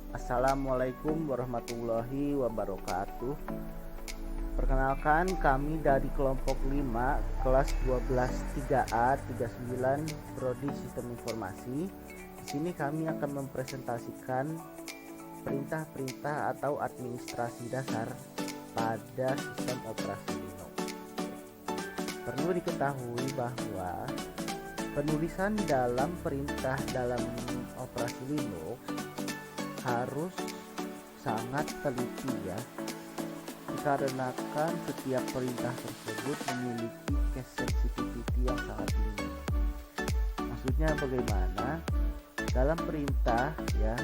Assalamualaikum warahmatullahi wabarakatuh. Perkenalkan, kami dari kelompok 5 kelas 12 3A 39 Prodi Sistem Informasi. Di sini kami akan mempresentasikan perintah-perintah atau administrasi dasar pada sistem operasi Linux. Perlu diketahui bahwa penulisan dalam perintah dalam operasi Linux harus sangat teliti ya, dikarenakan setiap perintah tersebut memiliki case sensitivity yang sangat tinggi. Maksudnya bagaimana? Dalam perintah ya,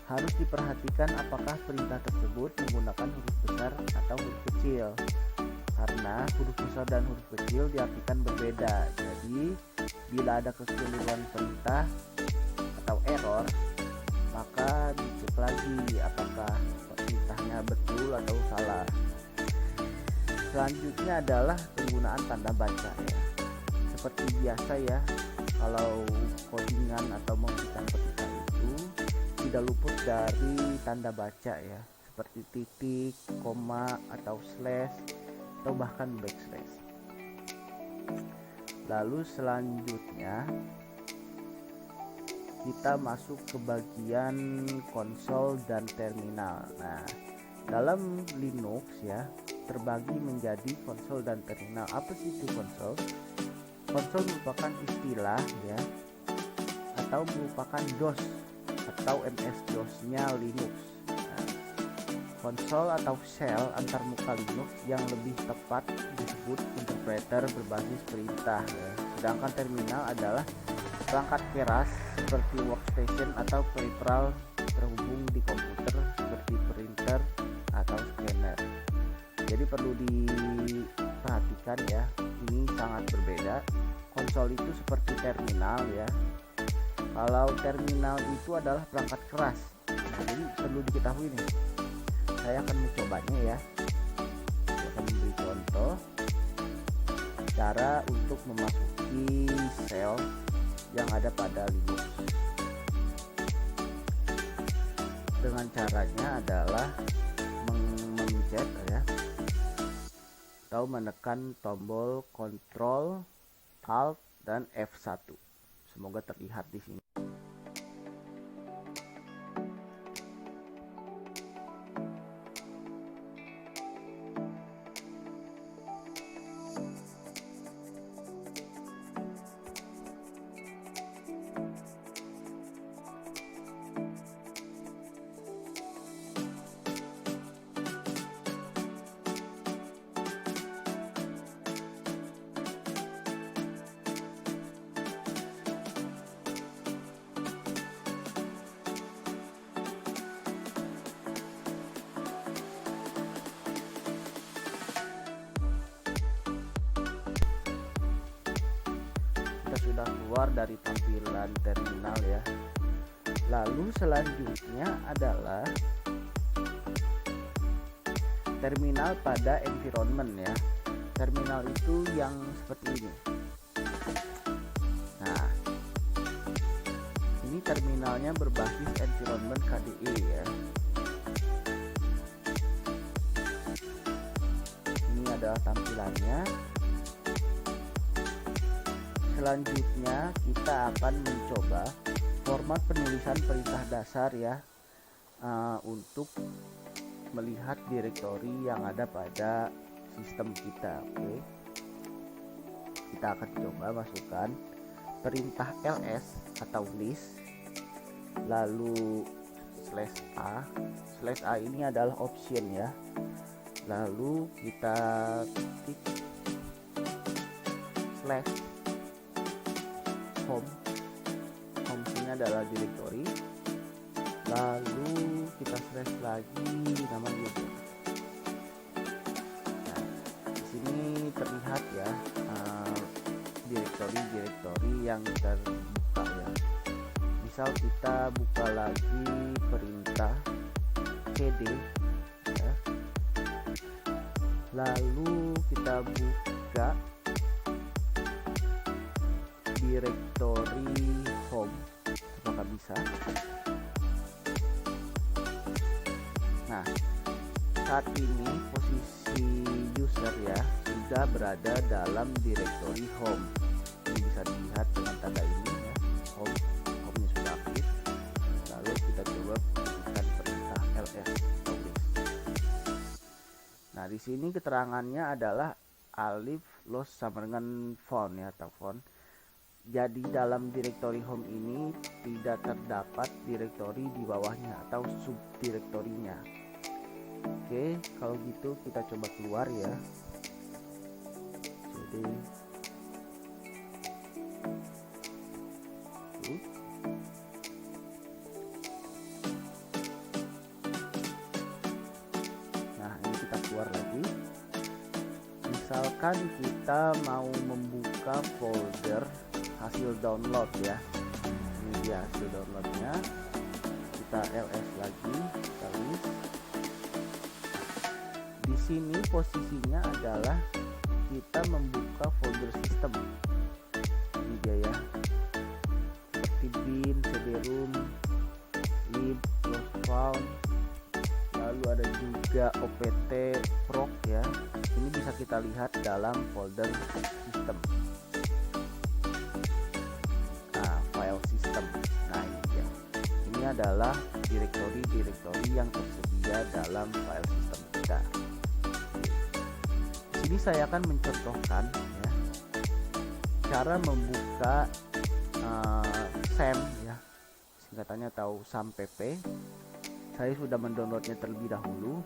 harus diperhatikan apakah perintah tersebut menggunakan huruf besar atau huruf kecil, karena huruf besar dan huruf kecil diartikan berbeda. Jadi bila ada kekeliruan perintah atau error, maka dicek lagi apakah perintahnya betul atau salah. Selanjutnya adalah penggunaan tanda baca ya. Seperti biasa ya, kalau codingan atau memberikan petikan itu tidak luput dari tanda baca ya, seperti titik, koma, atau slash, atau bahkan backslash. Lalu selanjutnya kita masuk ke bagian konsol dan terminal. Nah, dalam Linux ya terbagi menjadi konsol dan terminal. Apa sih itu konsol? Konsol merupakan istilah ya, atau merupakan DOS atau MS-DOS-nya Linux. Nah, konsol atau shell antarmuka Linux yang lebih tepat disebut interpreter berbasis perintah ya. Sedangkan terminal adalah perangkat keras seperti workstation atau peripheral terhubung di komputer seperti printer atau scanner. Jadi perlu diperhatikan ya, ini sangat berbeda. Konsol itu seperti terminal ya. Kalau terminal itu adalah perangkat keras. Nah, jadi perlu diketahui nih. Saya akan mencobanya ya. Saya akan memberi contoh cara untuk memasuki shell yang ada pada Linux. Dengan caranya adalah memencet ya, atau menekan tombol Ctrl, Alt, dan F1. Semoga terlihat di sini. Sudah keluar dari tampilan terminal ya. Lalu selanjutnya adalah terminal pada environment ya. Terminal itu yang seperti ini. Nah, ini terminalnya berbasis environment KDE ya. Ini adalah tampilannya. Selanjutnya kita akan mencoba format penulisan perintah dasar ya, untuk melihat direktori yang ada pada sistem kita. Oke, kita akan coba masukkan perintah ls atau list, lalu /a. /a ini adalah option ya. Lalu kita ketik slash home. Home ini adalah directory. Lalu kita slash lagi nama user. Nah, di sini terlihat ya direktori yang terbuka ya. Misal kita buka lagi perintah cd ya. Lalu kita buka directory home, apakah bisa? Nah, saat ini posisi user ya sudah berada dalam direktori home. Ini bisa dilihat dengan tanda ini ya, home-nya sudah aktif. Lalu kita coba berikan perintah ls atau list. Nah, di sini keterangannya adalah alif loss sama dengan font ya, atau font. Jadi dalam direktori home ini tidak terdapat direktori di bawahnya atau subdirektorinya. Oke, kalau gitu kita coba keluar ya. Jadi nah, ini kita keluar lagi. Misalkan kita mau membuka folder hasil download ya, ini dia hasil downloadnya. Kita ls lagi, kita list. Di sini posisinya adalah kita membuka folder sistem. Ini dia ya, seperti bin, cd-rom, lib, lost found, lalu ada juga opt proc ya. Ini bisa kita lihat dalam folder sistem. Nah, file system. Nah, ini dia. Ini adalah direktori-direktori yang tersedia dalam file system kita. Di sini saya akan mencontohkan ya, cara membuka SAM ya, singkatannya atau SAMPP. Saya sudah mendownloadnya terlebih dahulu.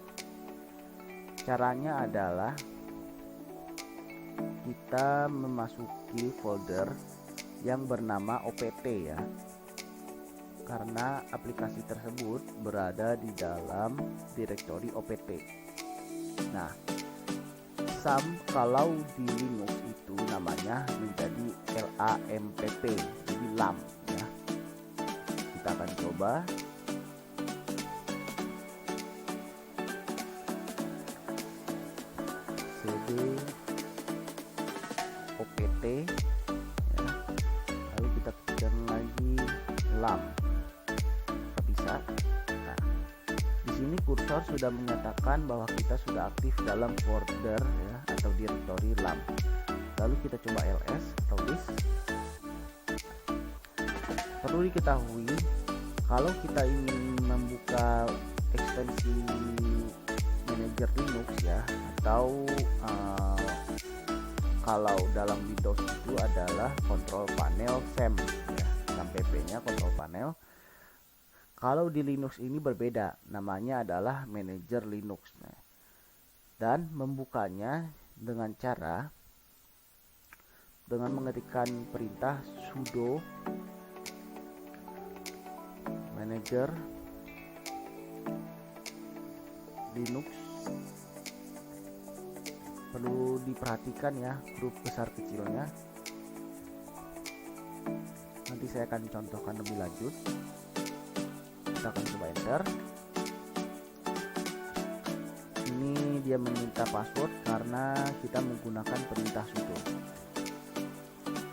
Caranya adalah kita memasuki folder yang bernama opt ya, karena aplikasi tersebut berada di dalam direktori opt. Nah, SAM kalau di Linux itu namanya menjadi LAMPP, jadi LAM ya. Kita akan coba. cd opt ya. Lalu kita ketikkan lagi LAM. Bisa. Nah, di sini kursor sudah menyatakan bahwa kita sudah aktif dalam folder ya, atau direktori LAM. Lalu kita coba ls atau list. Perlu diketahui, kalau kita ingin membuka ekstensi manajer Linux ya, atau kalau dalam Windows itu adalah control panel SAM ya, SAMPP-nya control panel. Kalau di Linux ini berbeda, namanya adalah manajer Linux. Nah, dan membukanya dengan cara dengan mengetikkan perintah sudo manager Linux. Perlu diperhatikan ya huruf besar kecilnya. Nanti saya akan contohkan lebih lanjut. Kita akan coba enter. Ini dia meminta password karena kita menggunakan perintah sudo.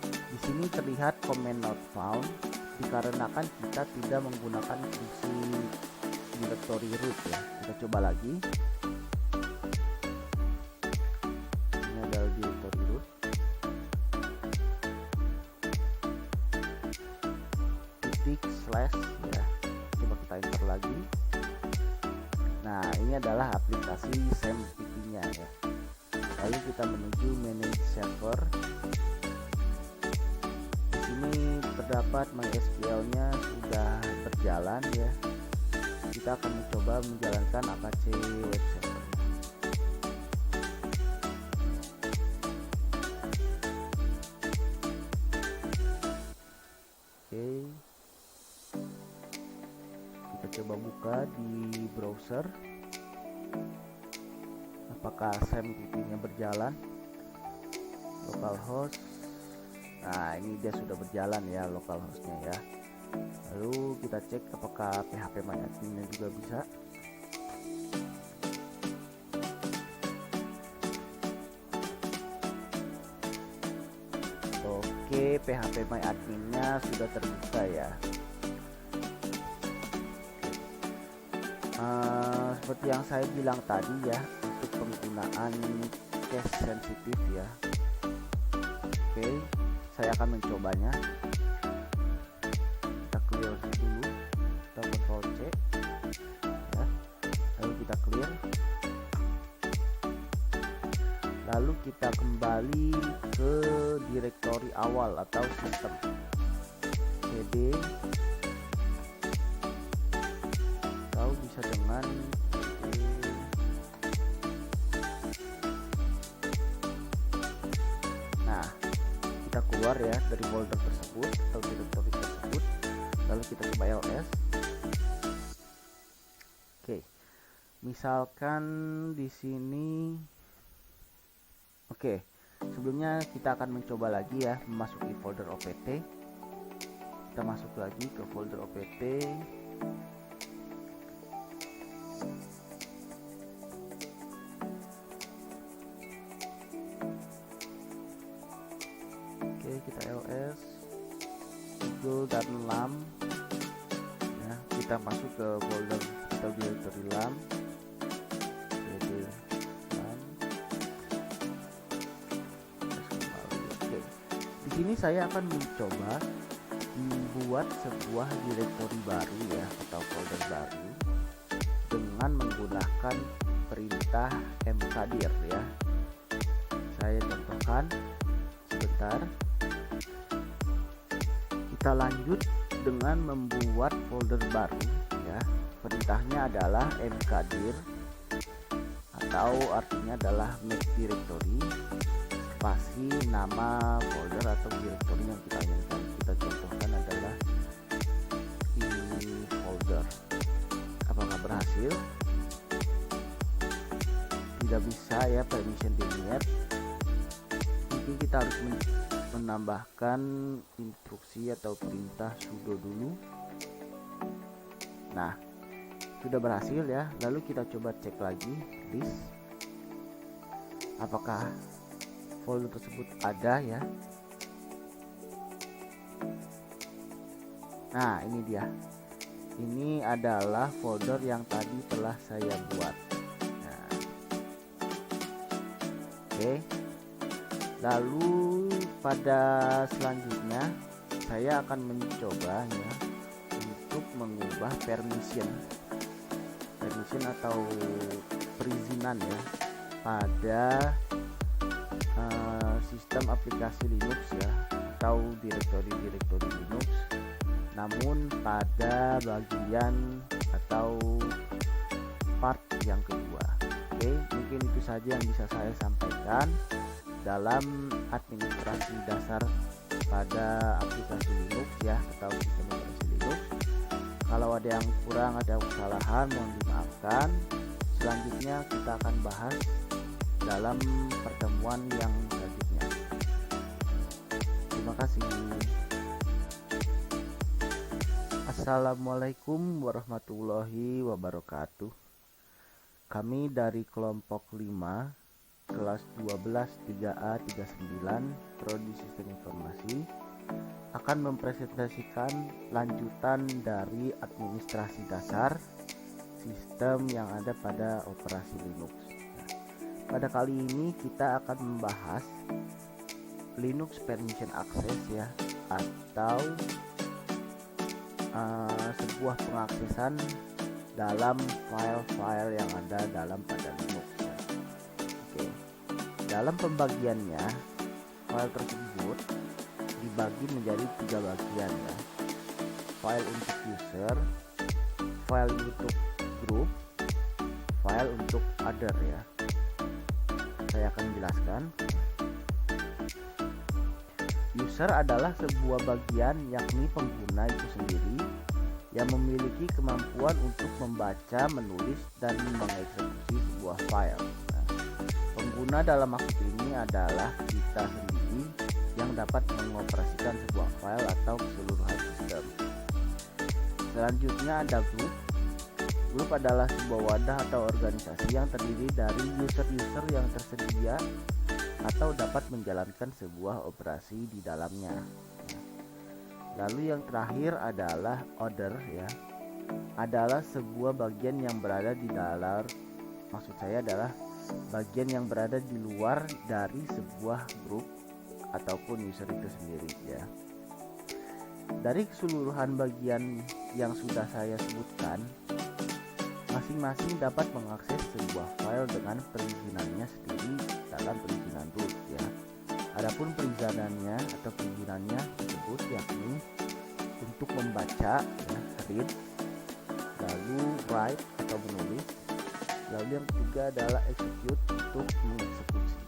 Di sini terlihat command not found dikarenakan kita tidak menggunakan fungsi directory root ya. Kita coba lagi. Ini adalah directory root. Titik slash ya. Coba kita enter lagi. Nah, ini adalah aplikasi SAMPP-nya ya. Lalu kita menuju manage server. Di sini terdapat MySQL-nya sudah berjalan ya. Kita akan mencoba menjalankan Apache Web Server. Oke. Kita coba buka di browser. Apakah SAMPP-nya berjalan? Localhost. Nah, ini dia sudah berjalan ya localhost-nya ya. Lalu kita cek apakah phpMyAdmin-nya juga bisa. Oke, phpMyAdmin-nya sudah terbuka ya. seperti yang saya bilang tadi ya, untuk penggunaan cache sensitif ya. Oke, saya akan mencobanya. Kita clear dulu, kita Ctrl C ya, lalu kita clear, lalu kita kembali ke direktori awal atau sistem, cd, atau bisa dengan kita keluar ya dari folder tersebut atau direktori tersebut, lalu kita coba ls. Oke, misalkan di sini. Oke, sebelumnya kita akan mencoba lagi ya memasuki folder opt. Kita masuk lagi ke folder opt. Kita ls google dan lam ya, kita masuk ke folder atau directory lam, cd lam. Oke, di sini saya akan mencoba membuat sebuah directory baru ya atau folder baru dengan menggunakan perintah mkdir ya. Saya contohkan sebentar. Kita lanjut dengan membuat folder baru ya. Perintahnya adalah mkdir atau artinya adalah make directory spasi nama folder atau directory yang kita inginkan. Kita contohkan adalah ini folder. Apakah berhasil? Tidak bisa ya, permission denied. Mungkin kita harus menambahkan instruksi atau perintah sudo dulu. Nah, sudah berhasil ya. Lalu kita coba cek lagi list, apakah folder tersebut ada ya. Nah, ini dia. Ini adalah folder yang tadi telah saya buat. Nah, oke. Lalu pada selanjutnya saya akan mencoba ya untuk mengubah permission atau perizinan ya pada sistem aplikasi Linux ya atau direktori Linux, namun pada bagian atau part yang kedua. Oke, mungkin itu saja yang bisa saya sampaikan dalam administrasi dasar pada aplikasi Linux ya atau sistem operasi Linux. Kalau ada yang kurang, ada kesalahan, mohon dimaafkan. Selanjutnya kita akan bahas dalam pertemuan yang selanjutnya. Terima kasih. Assalamualaikum warahmatullahi wabarakatuh. Kami dari kelompok 5 kelas 12 3A 39 Prodi Sistem Informasi akan mempresentasikan lanjutan dari administrasi dasar sistem yang ada pada operasi Linux. Pada kali ini kita akan membahas Linux Permission Access ya, atau sebuah pengaksesan dalam file-file yang ada dalam pada Linux ya. Oke. Dalam pembagiannya, file tersebut dibagi menjadi 3 bagian ya. File untuk user, file untuk group, file untuk other ya. Saya akan menjelaskan. User adalah sebuah bagian, yakni pengguna itu sendiri yang memiliki kemampuan untuk membaca, menulis, dan mengeksekusi sebuah file. Nah, pengguna dalam maksud ini adalah kita sendiri yang dapat mengoperasikan sebuah file atau keseluruhan sistem. Selanjutnya ada group. Grup adalah sebuah wadah atau organisasi yang terdiri dari user-user yang tersedia atau dapat menjalankan sebuah operasi di dalamnya. Lalu yang terakhir adalah other ya. adalah sebuah bagian yang berada di dalam, maksud saya adalah bagian yang berada di luar dari sebuah grup ataupun user itu sendiri ya. Dari keseluruhan bagian yang sudah saya sebutkan, masing-masing dapat mengakses sebuah file dengan perizinannya sendiri dalam perizinan root ya. Adapun perizinannya atau perizinannya tersebut yakni untuk membaca ya, read, lalu write atau menulis, lalu yang ketiga adalah execute untuk mengeksekusi.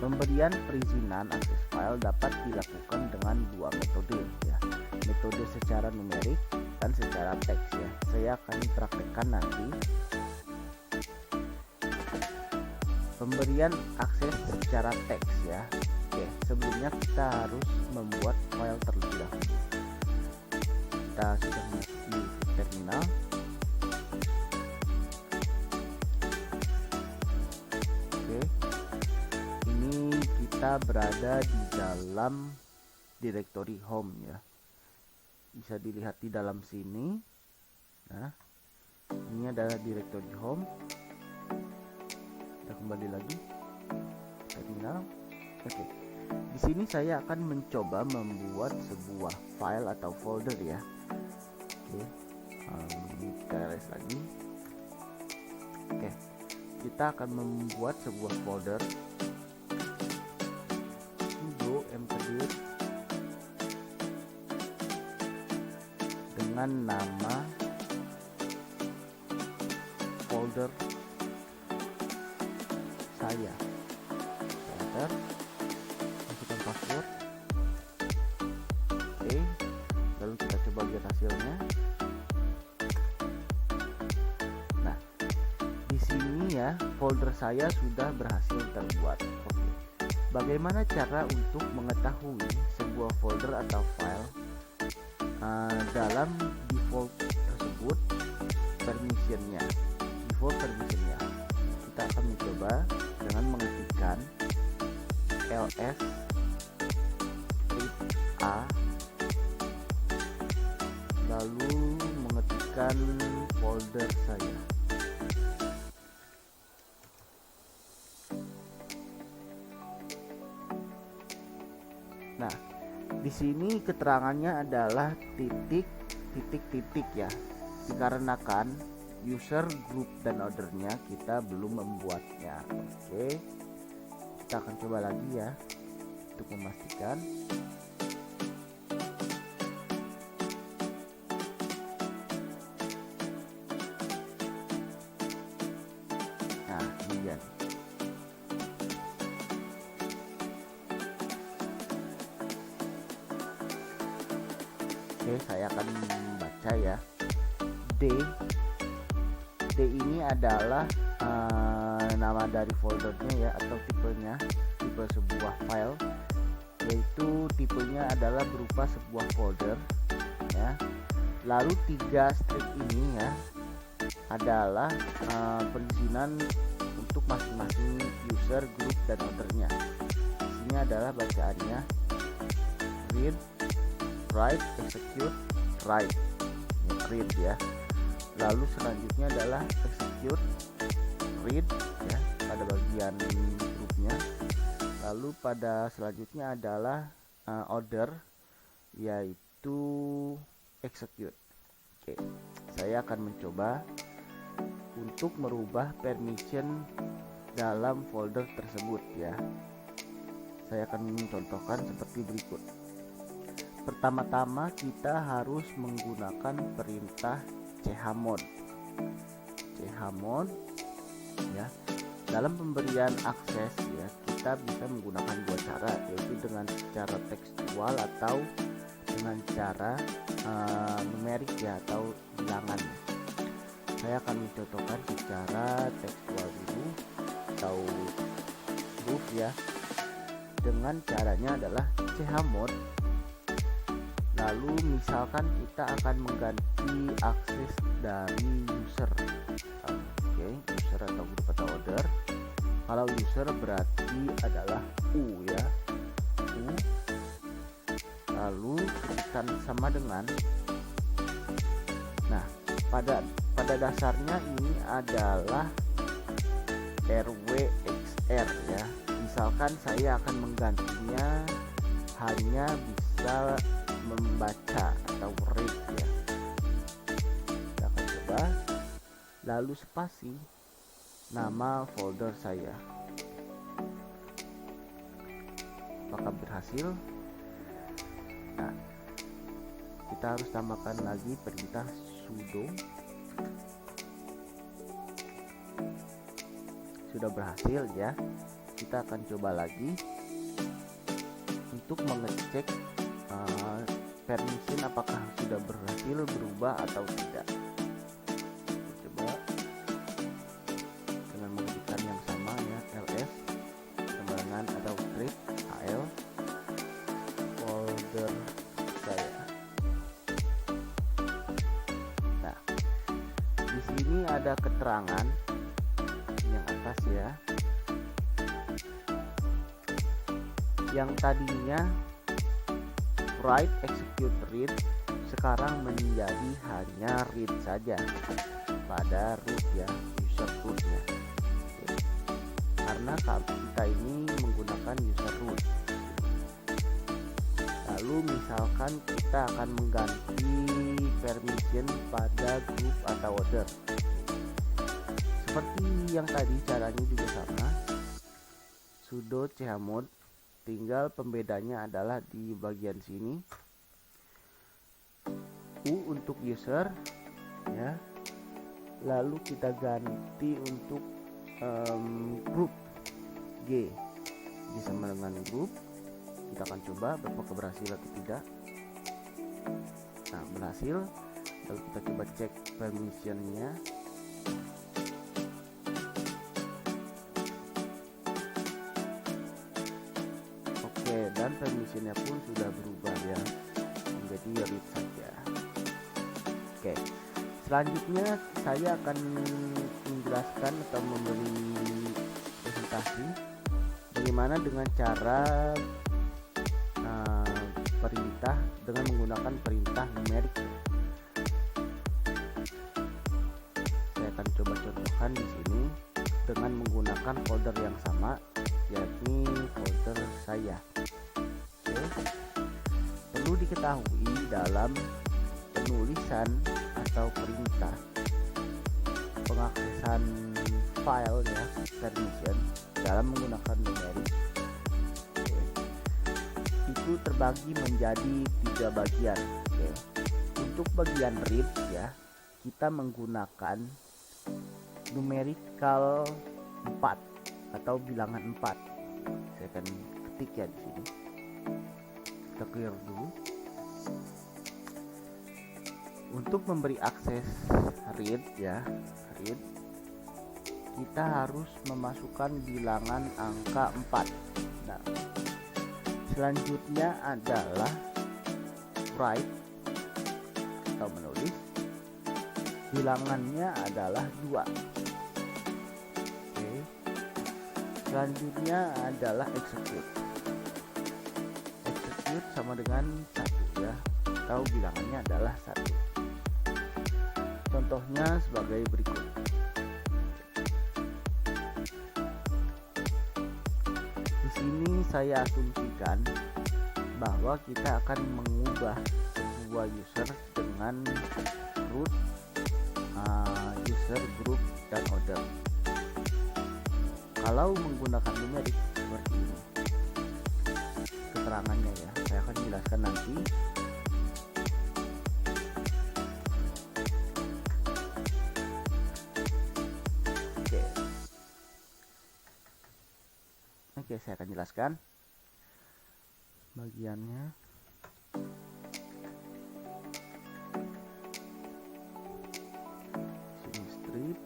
Pemberian perizinan akses file dapat dilakukan dengan dua metode ya. Metode secara numerik dan secara teks ya. Saya akan praktekkan nanti. Pemberian akses secara teks ya. Oke, sebelumnya kita harus membuat file terlebih dahulu. Kita sudah memasuki terminal. Oke, ini kita berada di dalam directory home ya. Bisa dilihat di dalam sini. Nah, ini adalah directory home. Kita kembali lagi terminal. Oke, di sini saya akan mencoba membuat sebuah file atau folder ya. Oke, kita rest lagi. Oke, kita akan membuat sebuah folder. Sudo mkdir dengan nama folder saya. Enter, masukkan password. Oke, lalu kita coba lihat hasilnya. Nah, di sini ya folder saya sudah berhasil terbuat. Oke, bagaimana cara untuk mengetahui sebuah folder atau file dalam default tersebut? Permissionnya, default permissionnya, kita akan mencoba dengan mengetikkan ls script a, lalu mengetikkan folder saya. Nah, di sini keterangannya adalah titik ya, dikarenakan user, group, dan ordernya kita belum membuatnya. Oke, kita akan coba lagi ya untuk memastikan. Nah, kemudian oke, saya akan membaca ya. D ini adalah nama dari foldernya ya, atau tipenya, tipe sebuah file, yaitu tipenya adalah berupa sebuah folder ya. Lalu 3 strip ini ya adalah perizinan untuk masing-masing user, group, dan ordernya. Ini adalah bacaannya read, write, execute, write, read ya. Lalu selanjutnya adalah execute, read ya pada bagian grupnya. Lalu pada selanjutnya adalah order, yaitu execute. Oke, saya akan mencoba untuk merubah permission dalam folder tersebut ya. Saya akan mencontohkan seperti berikut. Pertama-tama kita harus menggunakan perintah chmod ya. Dalam pemberian akses ya, kita bisa menggunakan dua cara, yaitu dengan cara tekstual atau dengan cara numerik ya, atau bilangan. Saya akan mencontohkan secara tekstual dulu atau proof ya. Dengan caranya adalah chmod. Lalu misalkan kita akan mengganti akses dari user. Oke, user atau group atau order. Kalau user berarti adalah U ya, U. lalu ketikkan sama dengan, nah pada dasarnya ini adalah RWXR ya. Misalkan saya akan menggantinya hanya bisa membaca atau read ya. Kita akan coba, lalu spasi nama folder saya. Apakah berhasil? Nah, kita harus tambahkan lagi perintah sudo. Sudah berhasil ya. Kita akan coba lagi untuk mengecek permission apakah sudah berhasil berubah atau tidak. Coba dengan mengetikkan yang sama ya, ls sama dengan atau create al folder saya. Nah, di sini ada keterangan yang atas ya, yang tadinya write, execute, read sekarang menjadi hanya read saja pada root ya, user rootnya. Karena kita ini menggunakan user root. Lalu misalkan kita akan mengganti permission pada group atau order. Seperti yang tadi caranya juga sama, sudo chmod, tinggal pembedanya adalah di bagian sini. U untuk user ya, lalu kita ganti untuk group, G sama dengan group. Kita akan coba apakah berhasil atau tidak. Nah, berhasil. Lalu kita coba cek permissionnya. Dan permissionnya pun sudah berubah ya menjadi read saja. Oke, selanjutnya saya akan menjelaskan atau memberi presentasi bagaimana dengan cara perintah dengan menggunakan perintah numerik. Saya akan coba contohkan di sini dengan menggunakan folder yang sama, yakni folder saya. Perlu diketahui dalam penulisan atau perintah pengaksesan file ya, permission dalam menggunakan numerik itu terbagi menjadi 3 bagian. Untuk bagian read ya, kita menggunakan numerikal 4 atau bilangan 4. Saya akan ketik ya di sini. Kita clear dulu. Untuk memberi akses read ya, read, kita harus memasukkan bilangan angka 4. Nah, selanjutnya adalah write atau menulis, bilangannya adalah 2. Oke. Selanjutnya adalah execute. Execute sama dengan 1 ya, atau bilangannya adalah 1. Contohnya sebagai berikut. Di sini saya asumsikan bahwa kita akan mengubah sebuah user dengan root, user, group, dan order. Kalau menggunakan numerik seperti ini keterangannya ya, saya akan jelaskan nanti. Oke, saya akan jelaskan bagiannya. Sini strip.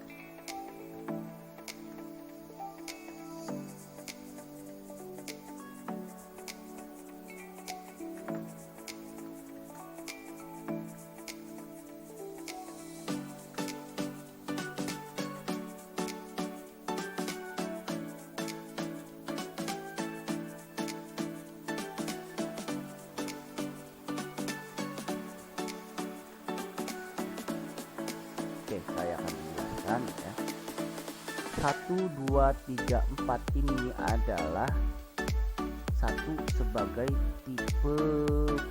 1, 2, 3, 4 ini adalah satu sebagai tipe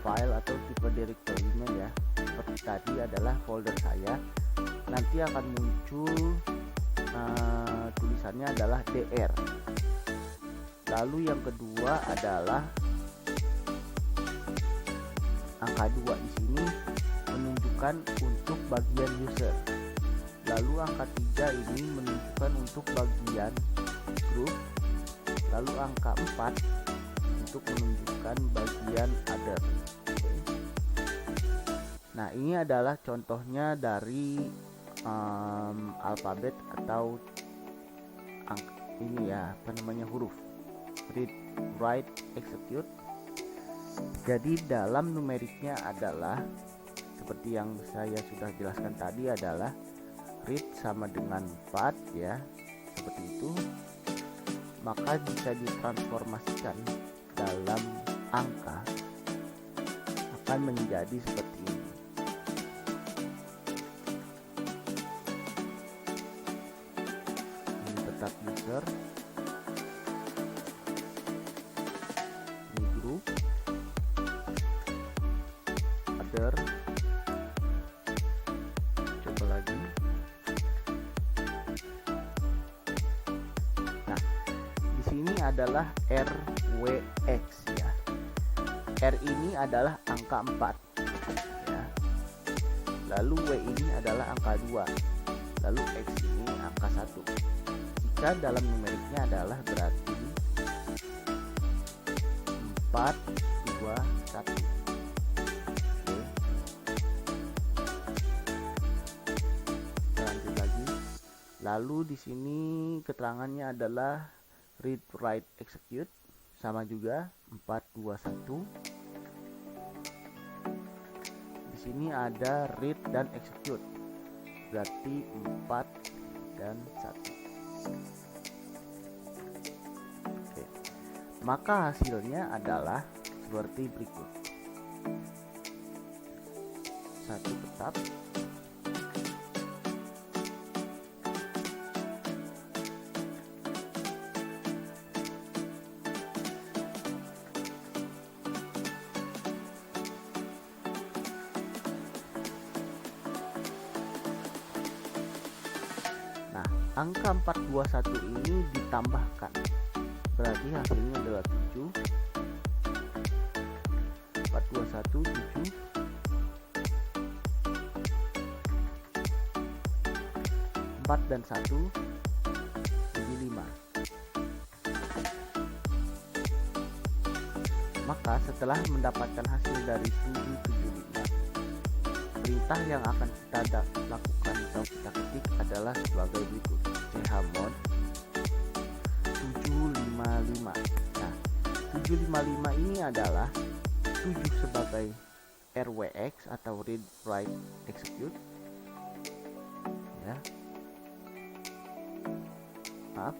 file atau tipe directory-nya ya. Seperti tadi adalah folder saya, nanti akan muncul tulisannya adalah DR. Lalu yang kedua adalah angka 2 di sini menunjukkan untuk bagian user. Lalu angka 3 ini menunjukkan untuk bagian group. Lalu angka 4 untuk menunjukkan bagian other. Nah, ini adalah contohnya dari alfabet atau ini ya, apa namanya, huruf read, write, execute. Jadi dalam numeriknya adalah seperti yang saya sudah jelaskan tadi, adalah read sama dengan 4 ya, seperti itu. Maka bisa ditransformasikan dalam angka akan menjadi seperti ini. Ini tetap user, ini group, other, coba lagi. Nah, di sini adalah RWX ya. R ini adalah angka 4 ya. Lalu W ini adalah angka 2. Lalu X ini angka 1. Jika dalam numeriknya adalah berarti 4, 2, 1. Oke. Lanjut lagi. Lalu di sini keterangannya adalah read, write, execute, sama juga 4, 2, 1. Di sini ada read dan execute, berarti 4 dan 1. Oke. Maka hasilnya adalah seperti berikut. 1 tetap, angka 421 ini ditambahkan, berarti hasilnya adalah 7. 421 7, 4 dan 1 jadi 5. Maka setelah mendapatkan hasil dari 775, perintah yang akan kita lakukan atau kita ketik adalah sebagai berikut: chmod 755. Nah, 755 ini adalah 7 sebagai RWX atau read, write, execute ya. Maaf,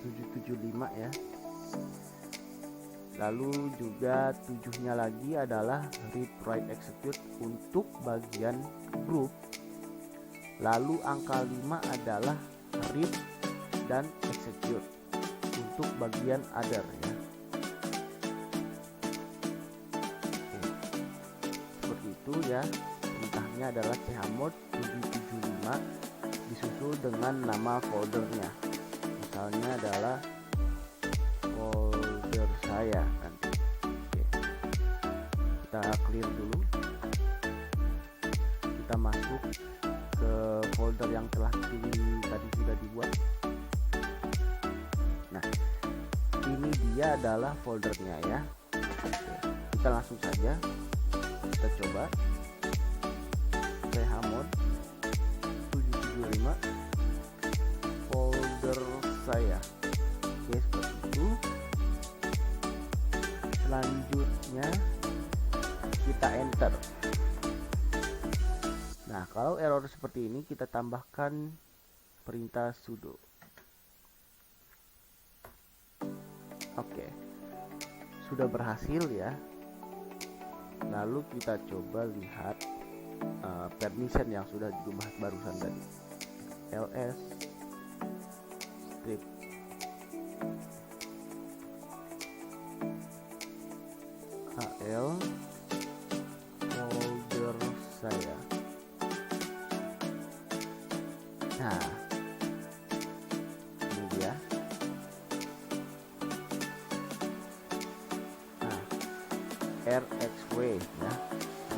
775 ya. Lalu juga 7-nya lagi adalah read, write, execute untuk bagian group. Lalu angka 5 adalah read dan execute untuk bagian other ya. Oke. Seperti itu ya. Perintahnya adalah chmod 775 disusul dengan nama foldernya. Misalnya adalah folder saya nanti. Oke. Kita clear dulu. Kita masuk ke folder yang telah tadi sudah dibuat. Nah, ini dia adalah foldernya ya. Oke. Kita langsung saja kita coba chmod 775 folder saya. Oke, seperti itu. Selanjutnya kita enter. Nah, kalau error seperti ini kita tambahkan perintah sudo. Oke, sudah berhasil ya. Lalu kita coba lihat permission yang sudah dirubah barusan tadi. ls script al folder saya. Nah, ini dia. Nah, rxw ya,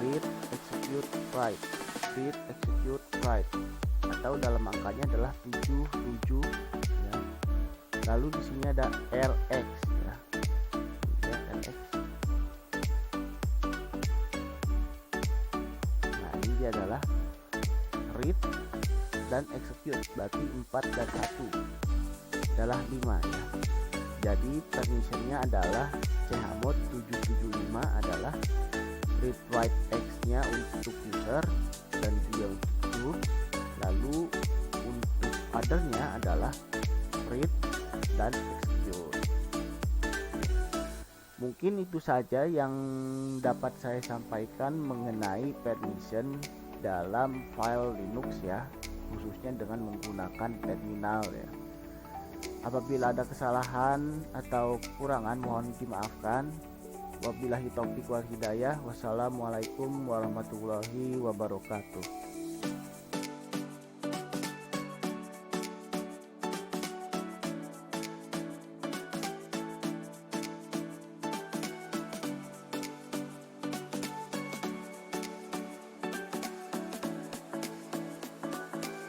read execute write, read execute write, atau dalam angkanya adalah 77 ya. Lalu di sini ada rx ya, rx. Nah, ini dia adalah read dan execute, berarti 4 dan 1 adalah 5 ya. Jadi permissionnya adalah chmod 775 adalah read write x nya untuk user dan dia untuk group. Lalu untuk othernya adalah read dan execute. Mungkin itu saja yang dapat saya sampaikan mengenai permission dalam file Linux ya, khususnya dengan menggunakan terminal ya. Apabila ada kesalahan atau kekurangan mohon dimaafkan. Wabillahi taufik wal hidayah. Wassalamualaikum warahmatullahi wabarakatuh.